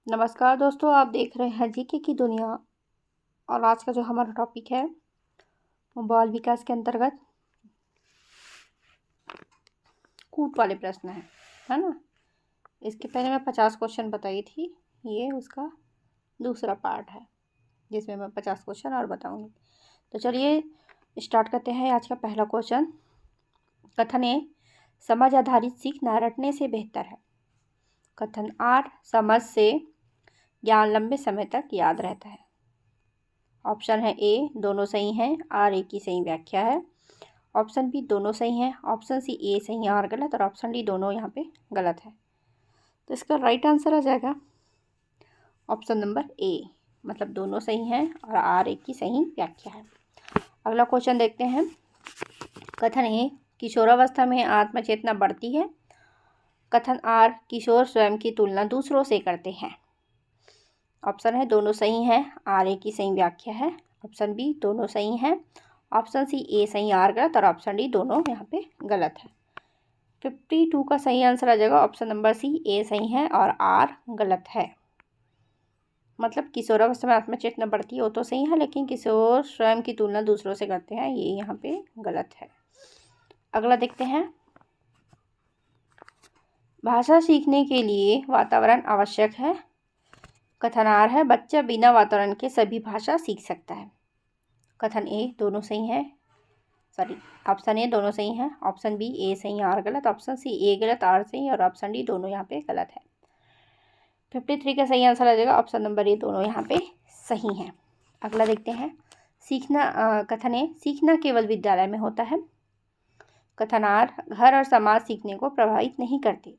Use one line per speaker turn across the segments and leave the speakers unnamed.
नमस्कार दोस्तों, आप देख रहे हैं जीके की दुनिया। और आज का जो हमारा टॉपिक है वो बाल विकास के अंतर्गत कूट वाले प्रश्न है ना। इसके पहले मैं 50 क्वेश्चन बताई थी, ये उसका दूसरा पार्ट है जिसमें मैं 50 क्वेश्चन और बताऊंगी। तो चलिए स्टार्ट करते हैं। आज का पहला क्वेश्चन, कथन ए, समझ आधारित सीखना रटने से बेहतर है। कथन आर, समझ से ज्ञान लंबे समय तक याद रहता है। ऑप्शन है ए, दोनों सही हैं, आर ए की सही व्याख्या है। ऑप्शन बी, दोनों सही हैं। ऑप्शन सी, ए सही है आर गलत। और ऑप्शन डी, दोनों यहाँ पे गलत है। तो इसका राइट आंसर आ जाएगा ऑप्शन नंबर ए, मतलब दोनों सही हैं और आर ए की सही व्याख्या है। अगला क्वेश्चन देखते हैं। कथन ए, किशोरावस्था में आत्मचेतना बढ़ती है। कथन आर, किशोर स्वयं की तुलना दूसरों से करते हैं। ऑप्शन है दोनों सही हैं, आर ए की सही व्याख्या है। ऑप्शन बी, दोनों सही हैं। ऑप्शन सी, ए सही आर गलत। और ऑप्शन डी, दोनों यहाँ पे गलत है। 52 का सही आंसर आ जाएगा ऑप्शन नंबर सी, ए सही है और आर गलत है। मतलब किशोरावस्था में आत्मचेतना बढ़ती है वो तो सही है, लेकिन किशोर स्वयं की तुलना दूसरों से करते हैं ये यहाँ पे गलत है। अगला देखते हैं। भाषा सीखने के लिए वातावरण आवश्यक है। कथन आर है, बच्चा बिना वातावरण के सभी भाषा सीख सकता है। कथन ए, दोनों सही है। ऑप्शन ए दोनों सही हैं। ऑप्शन बी, ए सही आर गलत। ऑप्शन सी, ए गलत आर सही। और ऑप्शन डी, दोनों यहाँ पे गलत है। 53 का सही आंसर आ जाएगा ऑप्शन नंबर ए, दोनों यहाँ पे सही हैं। अगला देखते हैं। कथन ए, सीखना केवल विद्यालय में होता है। कथन आर, घर और समाज सीखने को प्रभावित नहीं करते।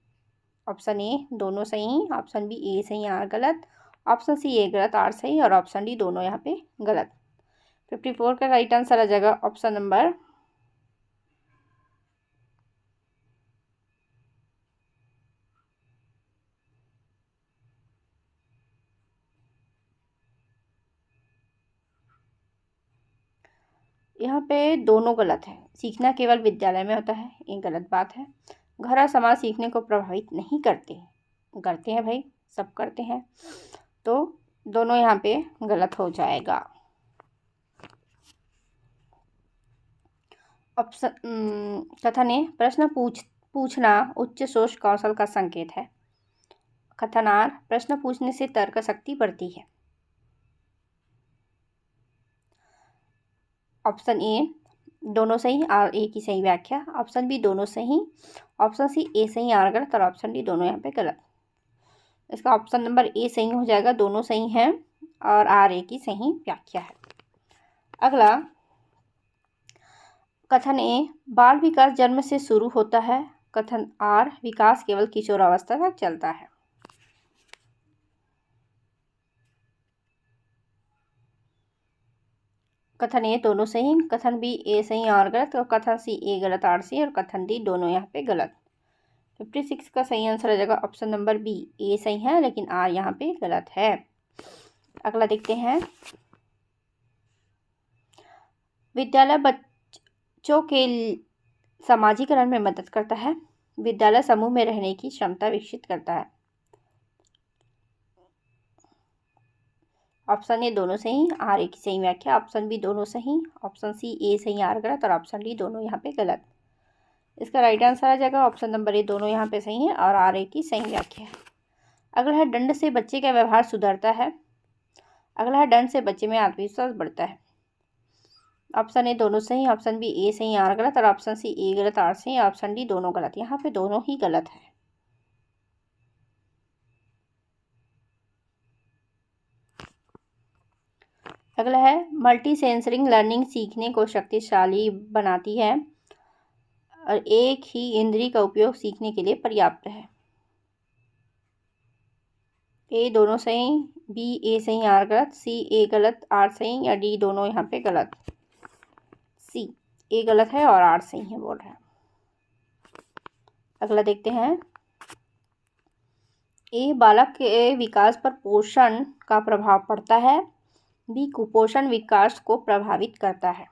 ऑप्शन ए, दोनों सही। ऑप्शन बी, ए सही आर गलत। ऑप्शन सी, ए गलत आर सही। और ऑप्शन डी, दोनों यहाँ पे गलत। 54 का राइट आंसर आ जाएगा ऑप्शन नंबर यहाँ पे दोनों गलत है। सीखना केवल विद्यालय में होता है, ये गलत बात है। घर और समाज सीखने को प्रभावित नहीं करते। करते हैं भाई, सब करते हैं। तो दोनों यहाँ पे गलत हो जाएगा। ऑप्शन कथन ए, प्रश्न पूछना उच्च सोच कौशल का संकेत है। कथन आर, प्रश्न पूछने से तर्क शक्ति बढ़ती है। ऑप्शन ए, दोनों सही, आर ए की सही व्याख्या। ऑप्शन बी, दोनों सही। ऑप्शन सी, ए सही आर गलत। और ऑप्शन डी, दोनों यहाँ पे गलत। इसका ऑप्शन नंबर ए सही हो जाएगा, दोनों सही हैं और आर ए की सही व्याख्या है। अगला कथन ए, बाल विकास जन्म से शुरू होता है। कथन आर, विकास केवल किशोरावस्था तक चलता है। कथन ए, दोनों सही। कथन बी, ए सही आर गलत। और कथन सी, ए गलत आर सही। और कथन डी, दोनों यहाँ पे गलत। 56 का सही आंसर आ जाएगा ऑप्शन नंबर बी, ए सही है लेकिन आर यहाँ पे गलत है। अगला देखते हैं। विद्यालय बच्चों के सामाजिकरण में मदद करता है। विद्यालय समूह में रहने की क्षमता विकसित करता है। ऑप्शन ए, दोनों सही, आर ए की सही व्याख्या। ऑप्शन बी, दोनों सही। ऑप्शन सी, ए सही आर गलत। और ऑप्शन डी, दोनों यहाँ पे गलत। इसका राइट आंसर आ जाएगा ऑप्शन नंबर ए, दोनों यहाँ पे सही है और आर ए की सही व्याख्या है। अगला है, दंड से बच्चे का व्यवहार सुधरता है। अगला है, दंड से बच्चे में आत्मविश्वास बढ़ता है। ऑप्शन ए, दोनों सही। ऑप्शन बी, ए सही आर गलत। और ऑप्शन सी, ए गलत आर सही। ऑप्शन डी, दोनों गलत। यहाँ पे दोनों ही गलत है। अगला है, मल्टी सेंसरिंग लर्निंग सीखने को शक्तिशाली बनाती है और एक ही इंद्रिय का उपयोग सीखने के लिए पर्याप्त है। ए, दोनों सही। बी, ए सही आर गलत। सी, ए गलत आर सही। या डी, दोनों यहाँ पे गलत। सी, ए गलत है और आर सही है बोल रहा है। अगला देखते हैं। ए, बालक के विकास पर पोषण का प्रभाव पड़ता है। बी, कुपोषण विकास को प्रभावित करता है।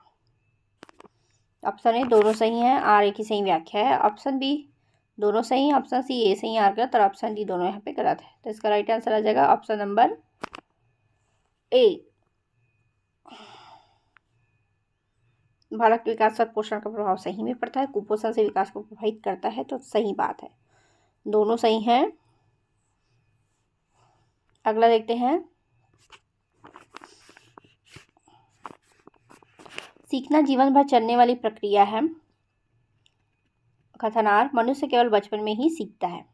ऑप्शन ए, दोनों सही हैं, आर ए की सही व्याख्या है। ऑप्शन बी, दोनों सही, ऑप्शन सी ए सही आर गलत और ऑप्शन डी दोनों यहाँ पे गलत है। तो इसका राइट आंसर आ जाएगा ऑप्शन नंबर ए। बालक के विकास पर पोषण का प्रभाव सही में पड़ता है, कुपोषण से विकास को प्रभावित करता है, तो सही बात है, दोनों सही हैं। अगला देखते हैं, सीखना जीवन भर चलने वाली प्रक्रिया है। कथनार, मनुष्य केवल बचपन में ही सीखता है।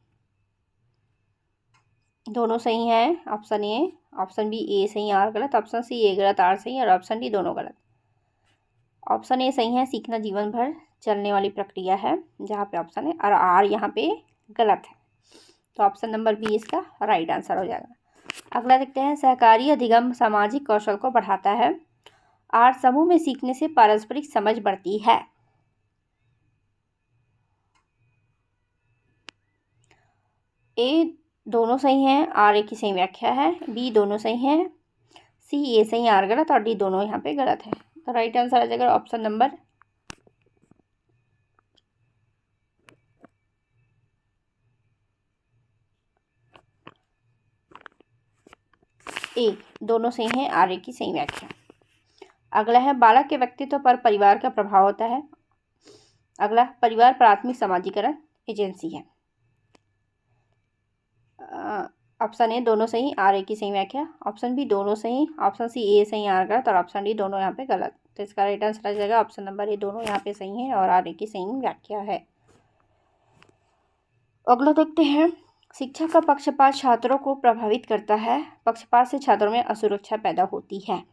दोनों सही हैं, ऑप्शन ए, ऑप्शन बी ए सही आर गलत, ऑप्शन सी ए गलत आर सही और ऑप्शन डी दोनों गलत। ऑप्शन ए सही है, सीखना जीवन भर चलने वाली प्रक्रिया है, जहाँ पे ऑप्शन है, और आर यहाँ पे गलत है। तो ऑप्शन नंबर बी इसका राइट आंसर हो जाएगा। अगला देखते हैं, सहकारी अधिगम सामाजिक कौशल को बढ़ाता है। आर, समूह में सीखने से पारस्परिक समझ बढ़ती है। ए दोनों सही हैं, आर ए की सही व्याख्या है, बी दोनों सही हैं, सी ए सही आर गलत और डी दोनों यहाँ पे गलत है। तो राइट आंसर आ जाएगा ऑप्शन नंबर ए, दोनों सही हैं, आर ए की सही व्याख्या। अगला है, बालक के व्यक्तित्व पर परिवार का प्रभाव होता है। अगला, परिवार प्राथमिक समाजीकरण एजेंसी है। ऑप्शन ए दोनों सही, आर ए की सही व्याख्या, ऑप्शन बी दोनों सही, ऑप्शन सी ए सही आर गलत और ऑप्शन डी दोनों यहाँ पे गलत। तो इसका राइट आंसर आ जाएगा ऑप्शन नंबर ए, दोनों यहाँ पे सही है और आर ए की सही व्याख्या है। अगला देखते हैं, शिक्षा का पक्षपात छात्रों को प्रभावित करता है। पक्षपात से छात्रों में असुरक्षा पैदा होती है।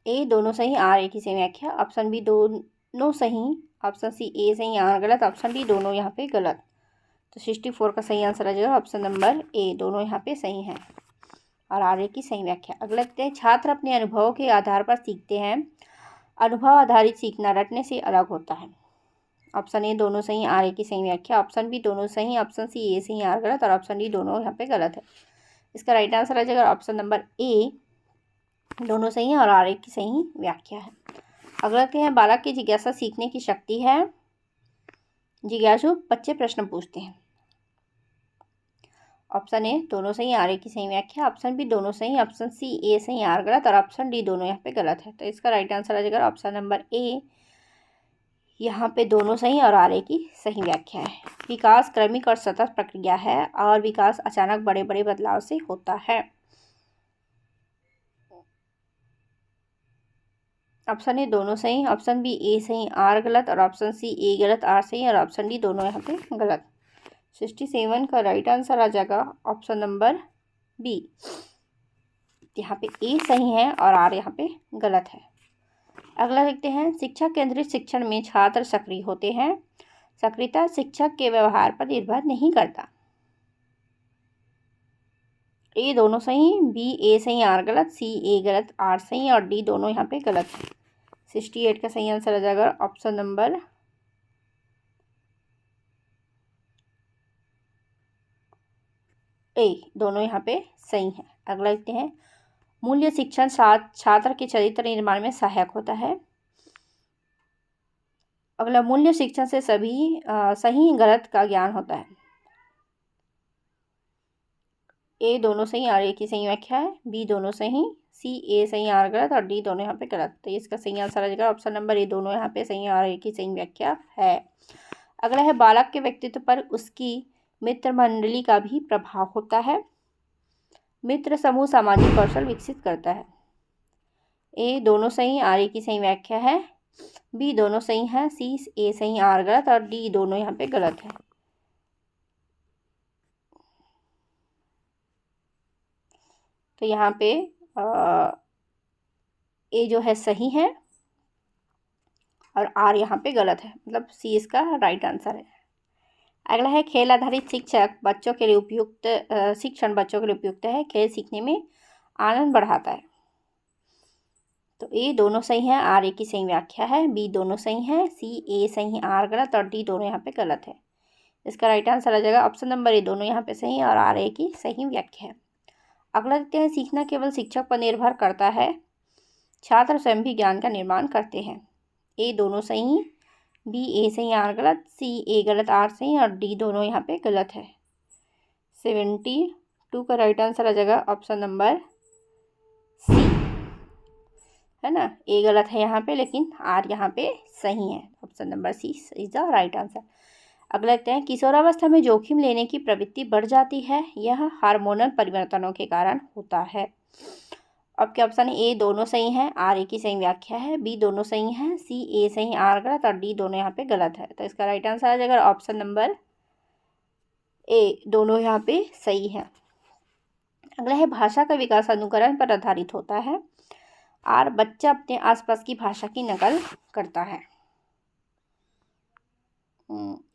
ए दोनों सही, आर ए की सही व्याख्या, ऑप्शन बी दोनों सही, ऑप्शन सी ए सही आर गलत, ऑप्शन डी दोनों यहाँ पे गलत। तो 64 का सही आंसर आ जाएगा ऑप्शन नंबर ए, दोनों यहाँ पे सही हैं और आर ए की सही व्याख्या। अगला देखते हैं, छात्र अपने अनुभव के आधार पर सीखते हैं। अनुभव आधारित सीखना रटने से अलग होता है। ऑप्शन ए दोनों सही, आर ए की सही व्याख्या, ऑप्शन बी दोनों सही, ऑप्शन सी ए सही आर गलत और ऑप्शन डी दोनों यहाँ पे गलत है। इसका राइट आंसर आ जाएगा ऑप्शन नंबर ए, दोनों सही है और आर ए की सही व्याख्या है। अगला देखते हैं, बालक की जिज्ञासा सीखने की शक्ति है। जिज्ञासु बच्चे प्रश्न पूछते हैं। ऑप्शन ए दोनों सही, आर ए की सही व्याख्या, ऑप्शन बी दोनों सही, ऑप्शन सी ए सही आर गलत और ऑप्शन डी दोनों यहाँ पे गलत है। तो इसका राइट आंसर आ जाएगा ऑप्शन नंबर ए, यहाँ पे दोनों सही और आर ए की सही व्याख्या है। विकास क्रमिक और सतत प्रक्रिया है और विकास अचानक बड़े बड़े बदलाव से होता है। ऑप्शन ए दोनों सही, ऑप्शन बी ए सही आर गलत और ऑप्शन सी ए गलत आर सही और ऑप्शन डी दोनों यहाँ पे गलत। 67 का राइट आंसर आ जाएगा ऑप्शन नंबर बी, यहाँ पे ए सही है और आर यहाँ पे गलत है। अगला देखते हैं, शिक्षा केंद्रित शिक्षण में छात्र सक्रिय होते हैं। सक्रियता शिक्षक के व्यवहार पर निर्भर नहीं करता। ए दोनों सही, बी ए सही आर गलत, सी ए गलत आर सही और डी दोनों यहाँ पे गलत है। 68 का सही आंसर आ जाएगा ऑप्शन नंबर ए, दोनों यहाँ पे सही है। अगला देखते हैं, मूल्य शिक्षण छात्र के चरित्र निर्माण में सहायक होता है। अगला, मूल्य शिक्षण से सभी सही गलत का ज्ञान होता है। ए दोनों सही, आर ए की सही व्याख्या है, बी दोनों सही, सी ए सही आर गलत और डी दोनों यहाँ पे गलत। तो इसका सही आंसर आ जाएगा ऑप्शन नंबर ए, दोनों यहाँ पे सही आर ए की सही व्याख्या है। अगला है, बालक के व्यक्तित्व पर उसकी मित्र मंडली का भी प्रभाव होता है। मित्र समूह सामाजिक कौशल विकसित करता है। ए दोनों सही, आर ए की सही व्याख्या है, बी दोनों सही है, सी ए सही आर गलत और डी दोनों यहाँ पे गलत है। तो यहाँ पे ए जो है सही है और आर यहाँ पे गलत है, मतलब सी इसका राइट आंसर है। अगला है, खेल आधारित शिक्षक बच्चों के लिए उपयुक्त शिक्षण बच्चों के लिए उपयुक्त है। खेल सीखने में आनंद बढ़ाता है। तो ए दोनों सही है, आर ए की सही व्याख्या है, बी दोनों सही है, सी ए सही आर गलत और डी दोनों यहाँ पे गलत है। इसका राइट आंसर आ जाएगा ऑप्शन नंबर ए, दोनों यहाँ पे सही और आर ए की सही व्याख्या है। अगला देखते हैं, सीखना केवल शिक्षक पर निर्भर करता है, छात्र स्वयं भी ज्ञान का निर्माण करते हैं। ए दोनों सही, बी ए सही आर गलत, सी ए गलत आर सही और डी दोनों यहाँ पे गलत है। 72 का राइट आंसर आ जाएगा ऑप्शन नंबर सी, है ना। ए गलत है यहाँ पे लेकिन आर यहाँ पे सही है। Option number C is the right answer. अगला देखते हैं, किशोरावस्था में जोखिम लेने की प्रवृत्ति बढ़ जाती है, यह हार्मोनल परिवर्तनों के कारण होता है। आपके ऑप्शन ए दोनों सही हैं, आर ए की सही व्याख्या है, बी दोनों सही हैं, सी ए सही आर गलत और डी दोनों यहाँ पे गलत है। तो इसका राइट आंसर आ जाएगा ऑप्शन नंबर ए, दोनों यहाँ पे सही है। अगला है, भाषा का विकास अनुकरण पर आधारित होता है। आर बच्चा अपने आसपास की भाषा की नकल करता है।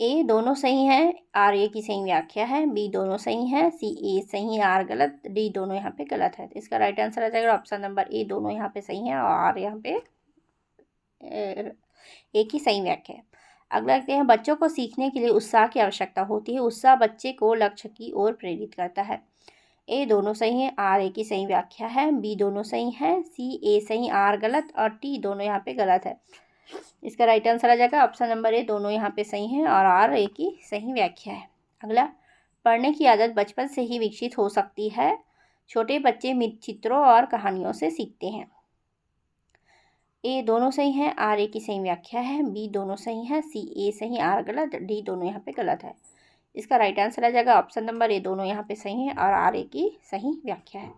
ए दोनों सही हैं, आर ए की सही व्याख्या है, बी दोनों सही हैं, सी ए सही आर गलत, डी दोनों यहाँ पे गलत है। तो इसका राइट आंसर आ जाएगा ऑप्शन नंबर ए, दोनों यहाँ पे सही हैं और आर यहाँ पे ए की सही व्याख्या है। अगला देखते हैं, बच्चों को सीखने के लिए उत्साह की आवश्यकता होती है, उत्साह बच्चे को लक्ष्य की ओर प्रेरित करता है। ए दोनों सही है, आर ए की सही व्याख्या है, बी दोनों सही है, सी ए सही आर गलत और टी दोनों यहाँ पे गलत है। इसका राइट आंसर आ जाएगा ऑप्शन नंबर ए, दोनों यहाँ पे सही हैं और आर ए की सही व्याख्या है। अगला, पढ़ने की आदत बचपन से ही विकसित हो सकती है, छोटे बच्चे चित्रों और कहानियों से सीखते हैं। ए दोनों सही हैं, आर ए की सही व्याख्या है, बी दोनों सही हैं, सी ए सही आर गलत, डी दोनों यहाँ पे गलत है। इसका राइट आंसर आ जाएगा ऑप्शन नंबर ए, दोनों यहाँ पे सही हैं और आर ए की सही व्याख्या है।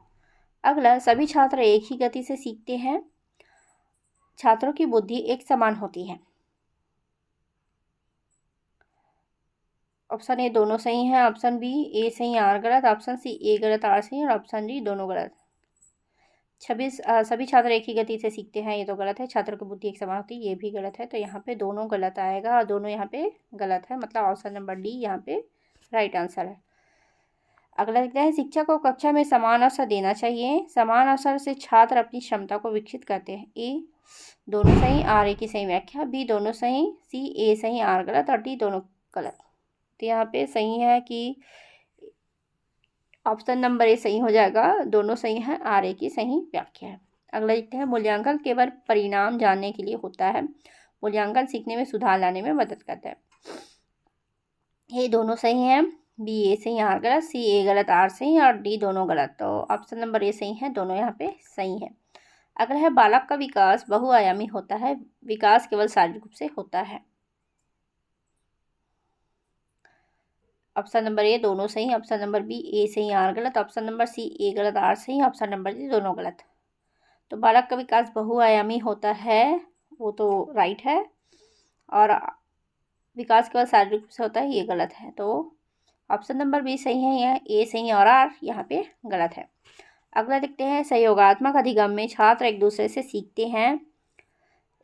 अगला, सभी छात्र एक ही गति से सीखते हैं, छात्रों की बुद्धि एक समान होती है। ऑप्शन ए दोनों सही हैं, ऑप्शन बी ए सही आर गलत, ऑप्शन सी ए गलत आर सही और ऑप्शन डी दोनों गलत। सभी छात्र एक ही गति से सीखते हैं, ये तो गलत है। छात्रों की बुद्धि एक समान होती है, ये भी गलत है। तो यहाँ पे दोनों गलत आएगा और दोनों यहाँ पे गलत है, मतलब ऑप्शन नंबर डी यहाँ पे राइट आंसर है। अगला देखते हैं, शिक्षक को कक्षा में समान अवसर देना चाहिए, समान अवसर से छात्र अपनी क्षमता को विकसित करते हैं। ए दोनों सही, आर ए की सही व्याख्या, बी दोनों सही, सी ए सही आर गलत और डी दोनों गलत। तो यहाँ पे सही है कि ऑप्शन नंबर ए सही हो जाएगा, दोनों सही हैं, आर ए की सही व्याख्या है। अगला देखते हैं, मूल्यांकन केवल परिणाम जानने के लिए होता है, मूल्यांकन सीखने में सुधार लाने में मदद करता है। ये दोनों सही हैं, बी ए सही आर गलत, सी ए गलत आर सही और डी दोनों गलत। तो ऑप्शन नंबर ए सही है, दोनों यहाँ पे सही है। अगला है, बालक का विकास बहुआयामी होता है, विकास केवल शारीरिक रूप से होता है। ऑप्शन नंबर ए दोनों सही, ऑप्शन नंबर बी ए सही आर गलत, ऑप्शन नंबर सी ए गलत आर सही, ऑप्शन नंबर डी दोनों गलत। तो बालक का विकास बहुआयामी होता है, वो तो राइट है, और विकास केवल शारीरिक रूप से होता है, ये गलत है। तो ऑप्शन नंबर बी सही है, यह ए सही और आर यहाँ पे गलत है। अगला देखते हैं, सहयोगात्मक अधिगम में छात्र एक दूसरे से सीखते हैं,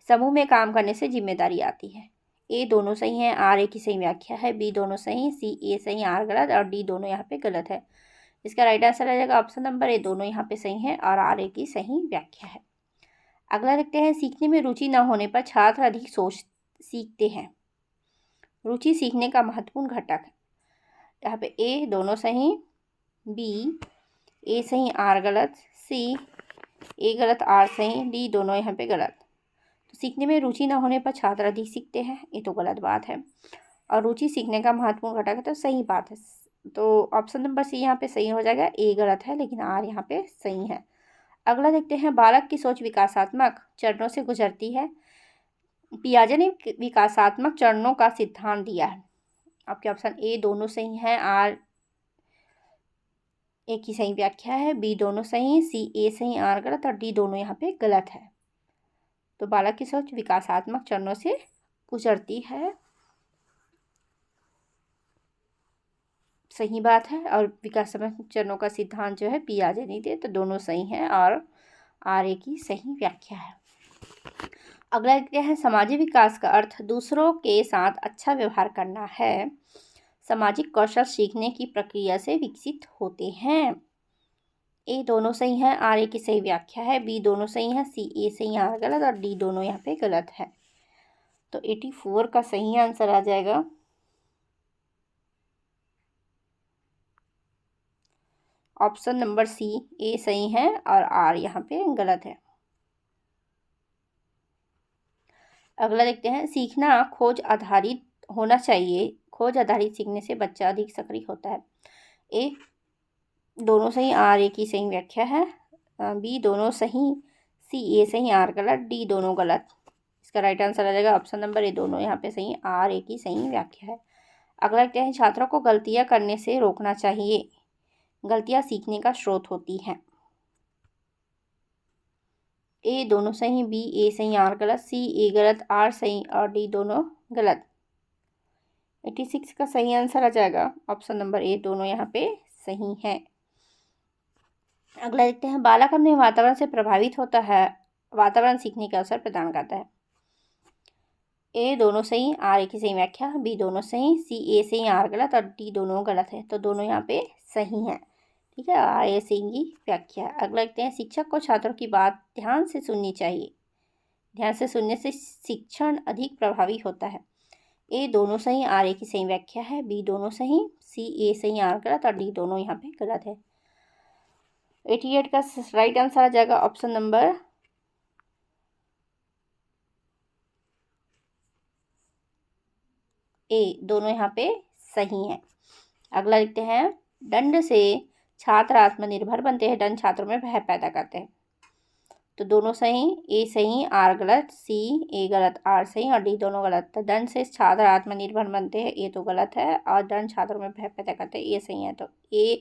समूह में काम करने से जिम्मेदारी आती है। ए दोनों सही हैं, आर ए की सही व्याख्या है, बी दोनों सही, सी ए सही आर गलत और डी दोनों यहाँ पे गलत है। इसका राइट आंसर आ जाएगा ऑप्शन नंबर ए, दोनों यहाँ पे सही हैं और आर ए की सही व्याख्या है। अगला देखते हैं, सीखने में रुचि न होने पर छात्र अधिक सीखते हैं, रुचि सीखने का महत्वपूर्ण घटक है। यहाँ पे ए दोनों सही, बी ए सही आर गलत, सी ए गलत आर सही, डी दोनों यहाँ पे गलत। तो सीखने में रुचि न होने पर छात्र अधिक सीखते हैं, ये तो गलत बात है, और रुचि सीखने का महत्वपूर्ण घटक है, तो सही बात है। तो ऑप्शन नंबर सी यहाँ पे सही हो जाएगा, ए गलत है लेकिन आर यहाँ पे सही है। अगला देखते हैं, बालक की सोच विकासात्मक चरणों से गुजरती है, पियाजे ने विकासात्मक चरणों का सिद्धांत दिया है। आपके ऑप्शन ए दोनों सही हैं, आर ए की सही व्याख्या है, बी दोनों सही, सी ए सही आर गलत और डी दोनों यहाँ पे गलत है। तो बालक की सोच विकासात्मक चरणों से गुजरती है, सही बात है, और विकासात्मक चरणों का सिद्धांत जो है पियाजे ने दिया, तो दोनों सही हैं और आर ए की सही व्याख्या है। अगला देखते हैं, सामाजिक विकास का अर्थ दूसरों के साथ अच्छा व्यवहार करना है, सामाजिक कौशल सीखने की प्रक्रिया से विकसित होते हैं। ए दोनों सही हैं, आर ए की सही व्याख्या है, बी दोनों सही हैं, सी ए सही आर गलत और डी दोनों यहाँ पे गलत है। तो 84 का सही आंसर आ जाएगा ऑप्शन नंबर सी, ए सही है और आर यहाँ पे गलत है। अगला देखते हैं, सीखना खोज आधारित होना चाहिए। खोज आधारित सीखने से बच्चा अधिक सक्रिय होता है। ए दोनों सही, आर ए की सही व्याख्या है। बी दोनों सही, सी ए सही, आर गलत, डी दोनों गलत। इसका राइट आंसर आ जाएगा ऑप्शन नंबर ए, दोनों यहाँ पे सही, आर ए की सही व्याख्या है। अगला देखते हैं, छात्रों को गलतियाँ करने से रोकना चाहिए। गलतियाँ सीखने का स्रोत होती हैं। ए दोनों सही, बी ए सही, आर गलत, सी ए गलत, आर सही और डी दोनों गलत। 86 का सही आंसर आ जाएगा ऑप्शन नंबर ए, दोनों यहाँ पे सही है। अगला देखते हैं, बालक अपने वातावरण से प्रभावित होता है। वातावरण सीखने का अवसर प्रदान करता है। ए दोनों सही, आर ए की सही व्याख्या, बी दोनों सही, सी ए सही, आर गलत और डी दोनों गलत है। तो दोनों यहाँ पे सही हैं। ठीक है, आर ए सही की व्याख्या। अगला देखते हैं, शिक्षक को छात्रों की बात ध्यान से सुननी चाहिए। ध्यान से सुनने से शिक्षण अधिक प्रभावी होता है। ए दोनों सही, आर ए की सही व्याख्या है, बी दोनों सही, सी ए सही, आर गलत और डी दोनों यहाँ पे गलत है। 88 का राइट आंसर आ जाएगा ऑप्शन नंबर ए, दोनों यहाँ पे सही हैं। अगला देखते हैं, दंड से छात्र आत्मनिर्भर बनते हैं, दंड छात्रों में भय पैदा करते हैं। तो दोनों सही, ए सही, आर गलत, सी ए गलत, आर सही और डी दोनों गलत। तो दंड से छात्र आत्मनिर्भर बनते हैं, ए तो गलत है, और दंड छात्रों में भय पैदा करते हैं, ये सही है। तो ए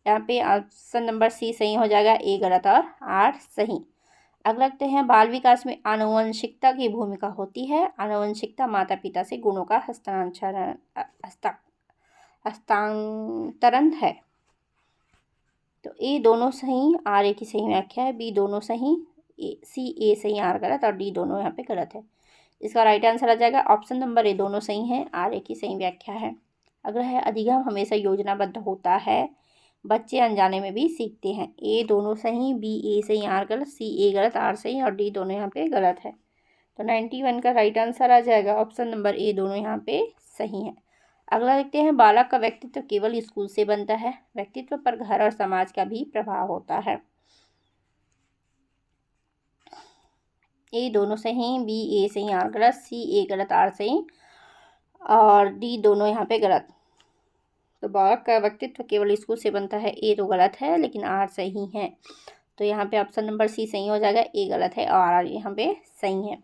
यहाँ पे ऑप्शन नंबर सी सही हो जाएगा, ए गलत और आर सही। अगला देखते हैं, बाल विकास में आनुवंशिकता की भूमिका होती है। आनुवंशिकता माता पिता से गुणों का हस्तांतरण है। तो ए दोनों सही, आर ए की सही व्याख्या है, बी दोनों सही, सी ए सही, आर गलत और डी दोनों यहाँ पे गलत है। इसका राइट आंसर आ जाएगा ऑप्शन नंबर ए, दोनों सही हैं, आर ए की सही व्याख्या है। अगला है, अधिगम हमेशा योजनाबद्ध होता है, बच्चे अनजाने में भी सीखते हैं। ए दोनों सही, बी ए सही, आर गलत, सी ए गलत, आर सही और डी दोनों यहाँ पे गलत है। तो 91 का राइट आंसर आ जाएगा ऑप्शन नंबर ए, दोनों यहाँ पे सही है। अगला देखते हैं, बालक का व्यक्तित्व केवल स्कूल से बनता है। व्यक्तित्व पर घर और समाज का भी प्रभाव होता है। ए दोनों सही, बी ए सही, आर गलत, सी ए गलत, आर सही और डी दोनों यहाँ पे गलत। तो बालक का व्यक्तित्व केवल स्कूल से बनता है, ए तो गलत है लेकिन आर सही है। तो यहाँ पे ऑप्शन नंबर सी सही हो जाएगा, ए गलत है और आर यहाँ पे सही है।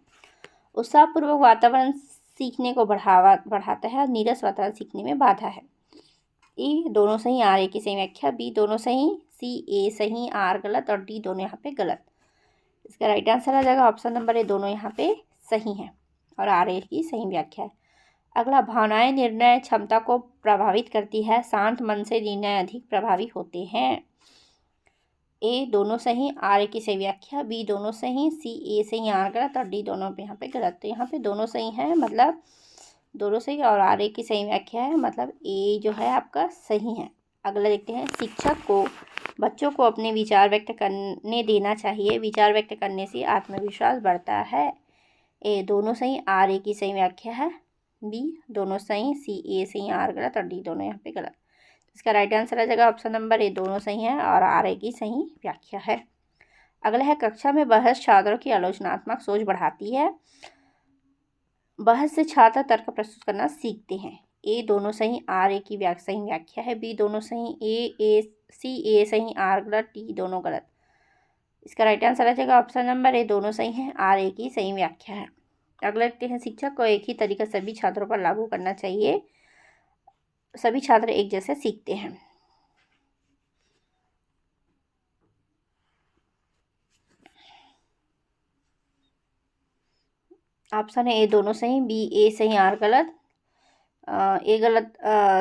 उत्साहपूर्वक वातावरण सीखने को बढ़ाता है और नीरस वातावरण सीखने में बाधा है। ए दोनों सही, आर ए की सही व्याख्या, बी दोनों सही, सी ए सही, आर गलत और डी दोनों यहाँ पे गलत। इसका राइट आंसर आ जाएगा ऑप्शन नंबर ए, दोनों यहाँ पे सही हैं और आर ए की सही व्याख्या है। अगला, भावनाएं निर्णय क्षमता को प्रभावित करती है, शांत मन से निर्णय अधिक प्रभावी होते हैं। ए दोनों सही, आर ए की सही व्याख्या, बी दोनों सही, सी ए सही, आर गलत और डी दोनों पे यहाँ पे गलत। तो यहाँ पे दोनों सही है, मतलब दोनों सही और आर ए की सही व्याख्या है, मतलब ए जो है आपका सही है। अगला देखते हैं, शिक्षक को बच्चों को अपने विचार व्यक्त करने देना चाहिए। विचार व्यक्त करने से आत्मविश्वास बढ़ता है। ए दोनों सही, आर ए की सही व्याख्या है, बी दोनों सही, सी ए सही, आर गलत और डी दोनों यहाँ पे गलत। इसका राइट आंसर आ जाएगा ऑप्शन नंबर ए, दोनों सही हैं और आर ए की सही व्याख्या है। अगला है, कक्षा में बहस छात्रों की आलोचनात्मक सोच बढ़ाती है। बहस से छात्र तर्क प्रस्तुत करना सीखते हैं। ए दोनों सही, आर ए की सही व्याख्या है, बी दोनों सही, सी ए सही, आर गलत, डी दोनों गलत। इसका राइट आंसर आ जाएगा ऑप्शन नंबर ए, दोनों सही हैं, आर ए की सही व्याख्या है। अगला देखते हैं, शिक्षक को एक ही तरीका सभी छात्रों पर लागू करना चाहिए। सभी छात्र एक जैसे सीखते हैं। ऑप्शन है ए दोनों सही, बी ए सही, आर गलत, ए गलत,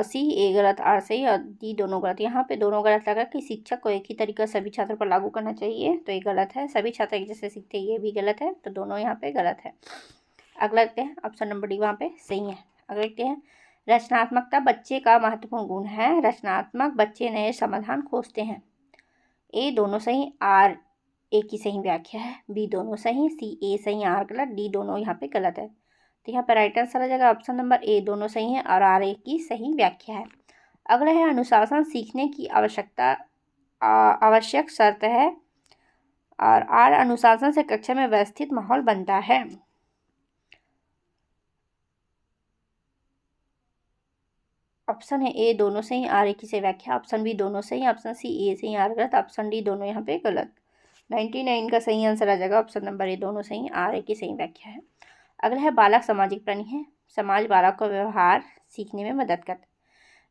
सी ए गलत, आर सही और डी दोनों गलत। यहाँ पे दोनों गलत लगा कि शिक्षक को एक ही तरीका सभी छात्रों पर लागू करना चाहिए, तो ये गलत है। सभी छात्र एक जैसे सीखते हैं, ये भी गलत है, तो दोनों यहाँ पे गलत है। अगला देखते हैं, ऑप्शन नंबर डी वहाँ पे सही है। अगला देखते हैं, रचनात्मकता बच्चे का महत्वपूर्ण गुण है। रचनात्मक बच्चे नए समाधान खोजते हैं। ए दोनों सही, आर ए की सही व्याख्या है, बी दोनों सही, सी ए सही, आर गलत, डी दोनों यहाँ पे गलत है। तो यहाँ पर राइट आंसर आ जाएगा ऑप्शन नंबर ए, दोनों सही है और आर ए की सही व्याख्या है। अगला है, अनुशासन सीखने की आवश्यक शर्त है और आर अनुशासन से कक्षा में व्यवस्थित माहौल बनता है। ऑप्शन है ए दोनों सही, आर एक ही सही व्याख्या, ऑप्शन बी दोनों सही, ऑप्शन सी ए सही आर गलत, ऑप्शन डी दोनों यहाँ पे गलत। 99 का सही आंसर आ जाएगा ऑप्शन नंबर ए दोनों सही, आर एक ही सही व्याख्या है। अगला है बालक सामाजिक प्राणी है, समाज बालक का व्यवहार सीखने में मदद करता है।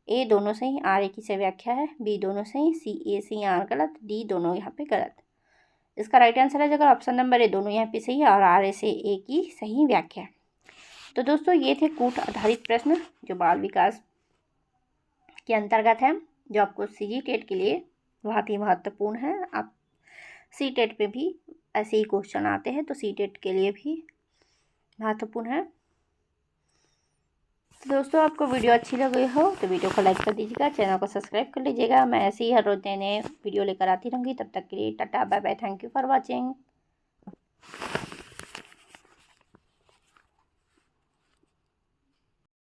ए दोनों सही, आर एक ही सही व्याख्या है, बी दोनों सही, सी ए सही आर गलत, डी दोनों यहाँ पे गलत। इसका राइट आंसर है जाएगा ऑप्शन नंबर ए दोनों यहाँ पे सही है और आर से ए की सही व्याख्या है। तो दोस्तों ये थे कूट आधारित प्रश्न जो बाल विकास के अंतर्गत है, जो आपको सीजी टेट के लिए बहुत ही महत्वपूर्ण है। आप सी टेट में भी ऐसे ही क्वेश्चन आते हैं, तो सी टेट के लिए भी महत्वपूर्ण है। तो दोस्तों आपको वीडियो अच्छी लगी हो तो वीडियो को लाइक कर दीजिएगा, चैनल को सब्सक्राइब कर लीजिएगा। मैं ऐसे ही हर रोज नए नए वीडियो लेकर आती रहूँगी। तब तक के लिए tata bye bye, thank you for watching.